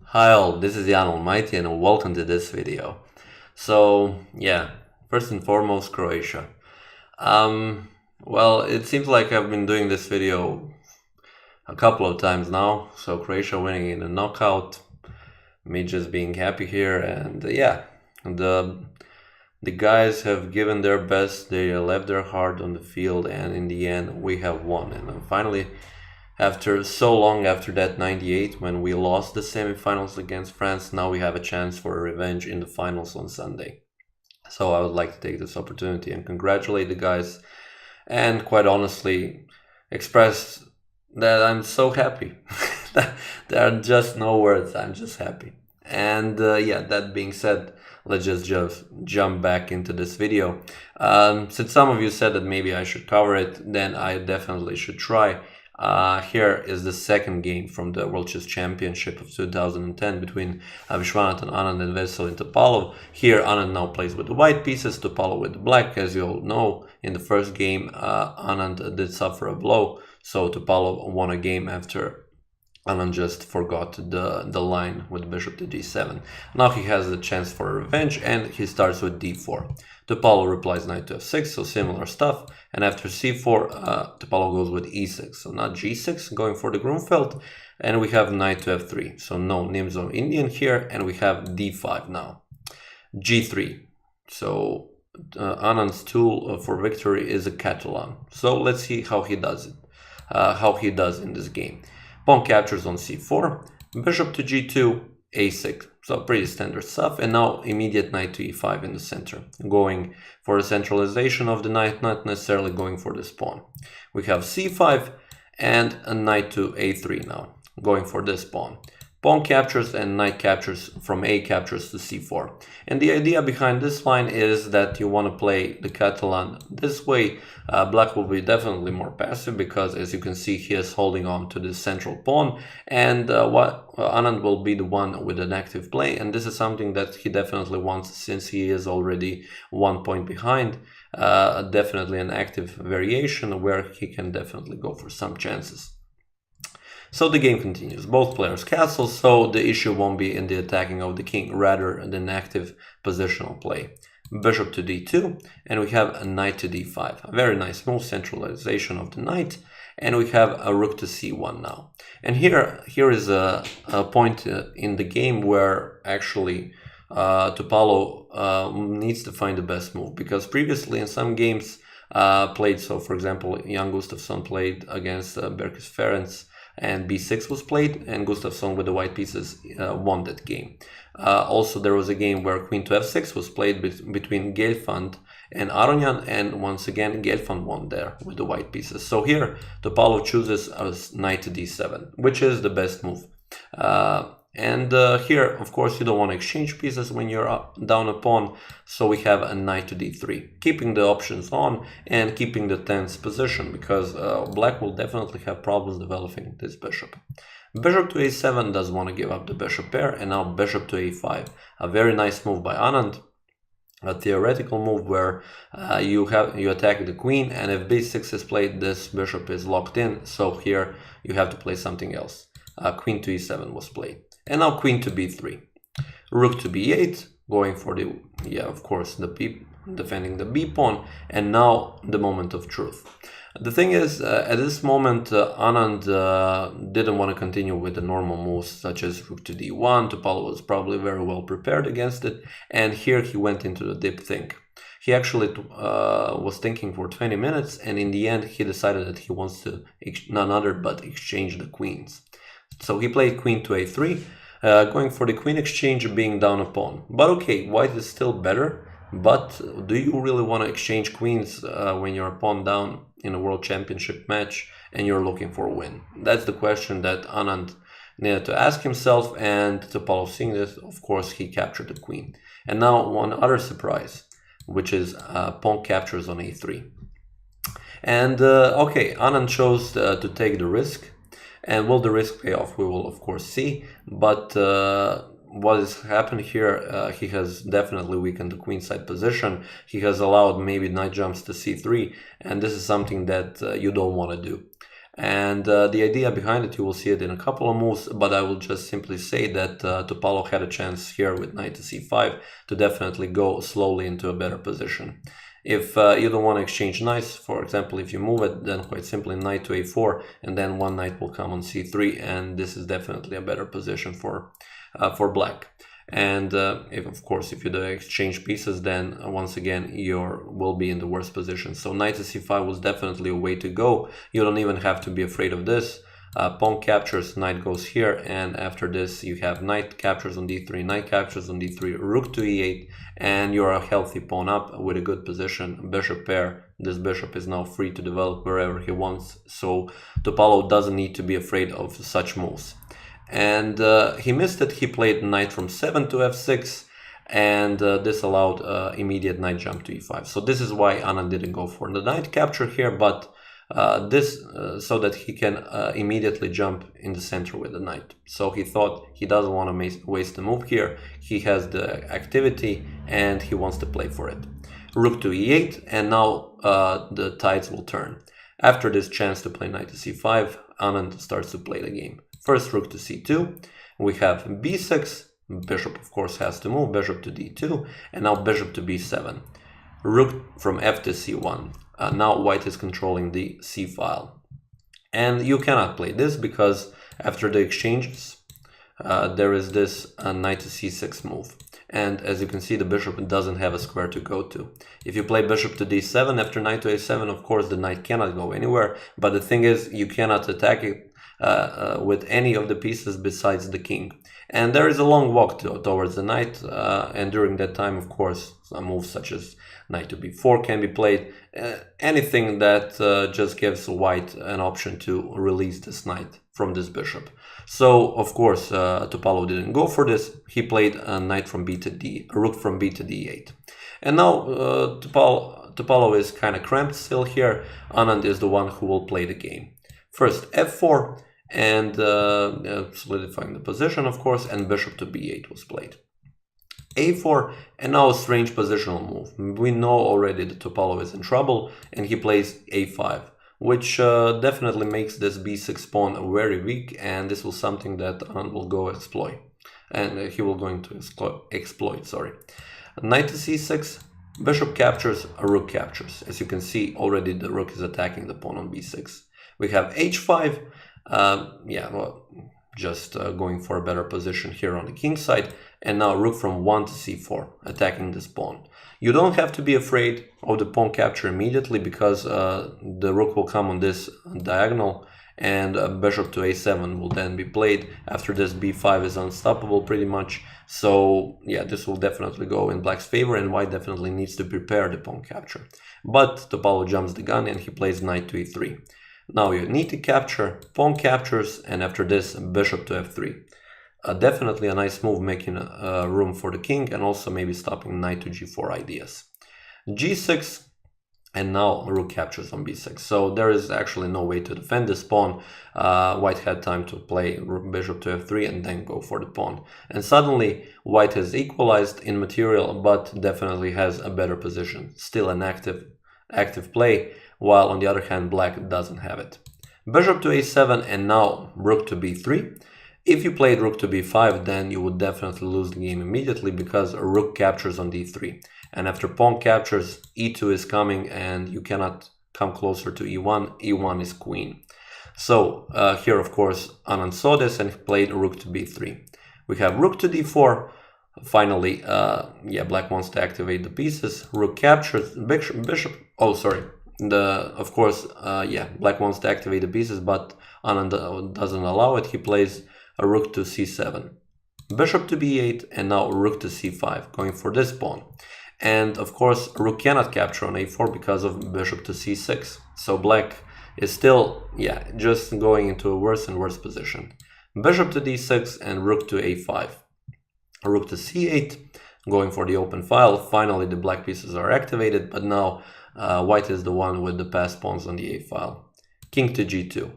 Hi all, this is the Allmighty and welcome to this video. So yeah, first and foremost, Croatia. Well, it seems like I've been doing this video a couple of times now. So Croatia winning in a knockout, me just being happy here, and yeah, the guys have given their best. They left their heart on the field, and in the end, we have won. And finally, after so long after that 98 when we lost the semifinals against France, now we have a chance for a revenge in the finals on Sunday. So I would like to take this opportunity and congratulate the guys and quite honestly express that I'm so happy. There are just no words, I'm just happy. And yeah, that being said, let's just jump back into this video. Since some of you said that maybe I should cover it, then I definitely should try. Here is the second game from the World Chess Championship of 2010 between Viswanathan, Anand and Veselin Topalov. Here Anand now plays with the white pieces, Topalov with the black. As you all know, in the first game Anand did suffer a blow, so Topalov won a game after Anand just forgot the line with bishop to d7. Now he has the chance for a revenge and he starts with d4. Topalov replies knight to f6, so similar stuff. And after c4, Topalov goes with e6, so not g6, going for the Grunfeld. And we have knight to f3, so no Nimzo Indian here. And we have d5 now. g3, so Anand's tool for victory is a Catalan. So let's see how he does it, how he does in this game. Pawn captures on c4, bishop to g2, a6, so pretty standard stuff. And now immediate knight to e5 in the center, going for a centralization of the knight, not necessarily going for this pawn. We have c5 and a knight to a3 now, going for this pawn. Pawn captures and knight captures from a captures to c4. And the idea behind this line is that you want to play the Catalan this way. Black will be definitely more passive because, as you can see, he is holding on to the central pawn, and Anand will be the one with an active play, and this is something that he definitely wants since he is already 1 point behind. Definitely an active variation where he can definitely go for some chances. So the game continues, both players castle, so the issue won't be in the attacking of the king rather than active positional play. Bishop to d2, and we have a knight to d5, a very nice move, centralization of the knight, and we have a rook to c1 now. And here is a point in the game where actually Topalov needs to find the best move, because previously in some games played, so for example Jan Gustafsson played against Berkes Ferenc, and b6 was played, and Gustafsson with the white pieces won that game. Also, there was a game where queen to f6 was played between Gelfand and Aronjan, and once again Gelfand won there with the white pieces. So here Topalov chooses as knight to d7, which is the best move. Here, of course, you don't want to exchange pieces when you're down a pawn, so we have a knight to d3, keeping the options on and keeping the tense position, because black will definitely have problems developing this bishop. Bishop to a7 doesn't want to give up the bishop pair, and now bishop to a5, a very nice move by Anand. A theoretical move where you attack the queen, and if b6 is played, this bishop is locked in, so here you have to play something else. Queen to e7 was played. And now queen to b3, rook to b8, going for the, of course, the defending the b pawn, and now the moment of truth. The thing is, at this moment, Anand didn't want to continue with the normal moves, such as rook to d1. Topalov was probably very well prepared against it, and here he went into the deep think. He actually was thinking for 20 minutes, and in the end, he decided that he wants to none other but exchange the queens. So he played queen to a3, going for the queen exchange, being down a pawn. But okay, white is still better, but do you really want to exchange queens when you're a pawn down in a world championship match and you're looking for a win? That's the question that Anand needed to ask himself, and Topalov seeing this, of course, he captured the queen. And now one other surprise, which is pawn captures on a3. And okay, Anand chose to take the risk. And will the risk pay off? We will, of course, see. But what has happened here, he has definitely weakened the queenside position. He has allowed maybe knight jumps to c3, and this is something that you don't want to do. And the idea behind it, you will see it in a couple of moves, but I will just simply say that Topalov had a chance here with knight to c5 to definitely go slowly into a better position. If you don't want to exchange knights, for example, if you move it, then quite simply knight to a4, and then one knight will come on c3, and this is definitely a better position for black. And of course, if you do exchange pieces, then once again you will be in the worst position. So knight to c5 was definitely a way to go. You don't even have to be afraid of this. Pawn captures, knight goes here, and after this you have knight captures on d3, knight captures on d3, rook to e8, and you're a healthy pawn up with a good position. Bishop pair, this bishop is now free to develop wherever he wants, so Topalov doesn't need to be afraid of such moves. And he missed it. He played knight from 7 to f6, and this allowed immediate knight jump to e5. So this is why Anand didn't go for the knight capture here, but so that he can immediately jump in the center with the knight. So he thought he doesn't want to waste the move here. He has the activity and he wants to play for it. Rook to e8, and now the tides will turn. After this chance to play knight to c5, Anand starts to play the game. First rook to c2, we have b6, bishop of course has to move, bishop to d2, and now bishop to b7. Rook from f to c1. Now white is controlling the c file. And you cannot play this because after the exchanges, there is this knight to c6 move. And as you can see, the bishop doesn't have a square to go to. If you play bishop to d7 after knight to a7, of course the knight cannot go anywhere. But the thing is, you cannot attack it with any of the pieces besides the king. And there is a long walk towards the knight, and during that time, of course, some moves such as knight to b4 can be played. Anything that just gives white an option to release this knight from this bishop. So, of course, Topalov didn't go for this. He played a knight from b to d, a rook from b to d8. And now Topalov is kind of cramped still here. Anand is the one who will play the game. First f4, and solidifying the position, of course, and bishop to b8 was played. a4, and now a strange positional move. We know already that Topalov is in trouble, and he plays a5, which definitely makes this b6 pawn very weak, and this was something that Anand will go exploit. And he will going to exploit, sorry. Knight to c6, bishop captures, a rook captures. As you can see, already the rook is attacking the pawn on b6. We have h5, just going for a better position here on the king side, and now rook from 1 to c4, attacking this pawn. You don't have to be afraid of the pawn capture immediately, because the rook will come on this diagonal, and bishop to a7 will then be played. After this, b5 is unstoppable pretty much. So yeah, this will definitely go in black's favor, and white definitely needs to prepare the pawn capture. But Topalov jumps the gun and he plays knight to e3. Now you need to capture, pawn captures, and after this, bishop to f3. Definitely a nice move, making room for the king, and also maybe stopping knight to g4 ideas. g6, and now rook captures on b6. So there is actually no way to defend this pawn. White had time to play bishop to f3 and then go for the pawn. And suddenly white has equalized in material, but definitely has a better position. Still an active play, while on the other hand black doesn't have it. Bishop to a7, and now rook to b3. If you played rook to b5, then you would definitely lose the game immediately, because a rook captures on d3. And after pawn captures, e2 is coming, and you cannot come closer to e1. e1 is queen. So here, of course, Anand saw this and played rook to b3. We have rook to d4. Finally, black wants to activate the pieces. Rook captures, bishop. Oh, sorry. Of course, black wants to activate the pieces, but Anand doesn't allow it. He plays a rook to c7, bishop to b8, and now rook to c5, going for this pawn. And of course, rook cannot capture on a4 because of bishop to c6. So black is still, just going into a worse and worse position. Bishop to d6 and rook to a5. Rook to c8, going for the open file. Finally, the black pieces are activated, but now white is the one with the passed pawns on the a file. King to g2.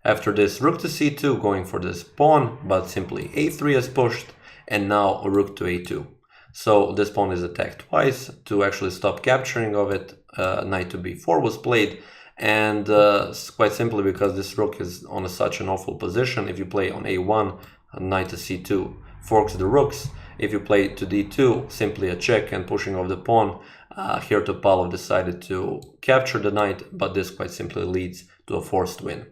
After this, rook to c2, going for this pawn, but simply a3 is pushed, and now rook to a2. So this pawn is attacked twice. To actually stop capturing of it, knight to b4 was played, And quite simply because this rook is on such an awful position. If you play on a1, knight to c2 forks the rooks. If you play to d2, simply a check and pushing off the pawn. Here Topalov decided to capture the knight, but this quite simply leads to a forced win.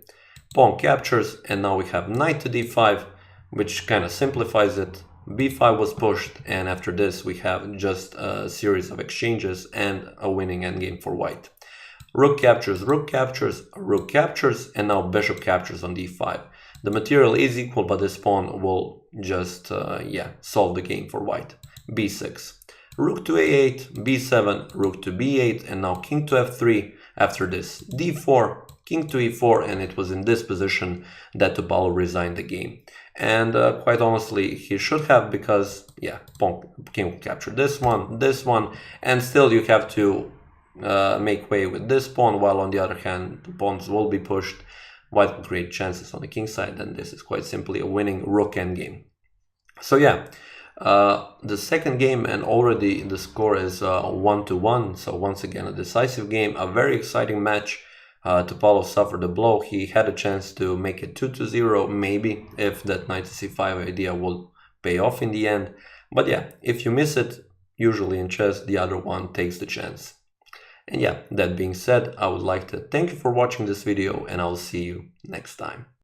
Pawn captures, and now we have knight to d5, which kind of simplifies it. b5 was pushed, and after this we have just a series of exchanges and a winning endgame for white. Rook captures, rook captures, rook captures, and now bishop captures on d5. The material is equal, but this pawn will just solve the game for white. b6. Rook to a8, b7, rook to b8, and now king to f3. After this, d4, king to e4, and it was in this position that Topalov resigned the game. And quite honestly, he should have, because, king will capture this one, and still you have to make way with this pawn, while on the other hand, the pawns will be pushed. White will create chances on the king side, and this is quite simply a winning rook endgame. So the second game, and already the score is 1-1, so once again a decisive game, a very exciting match. Topalov suffered a blow. He had a chance to make it 2-0 maybe, if that knight to c5 idea will pay off in the end. But if you miss it, usually in chess the other one takes the chance. And that being said, I would like to thank you for watching this video, and I'll see you next time.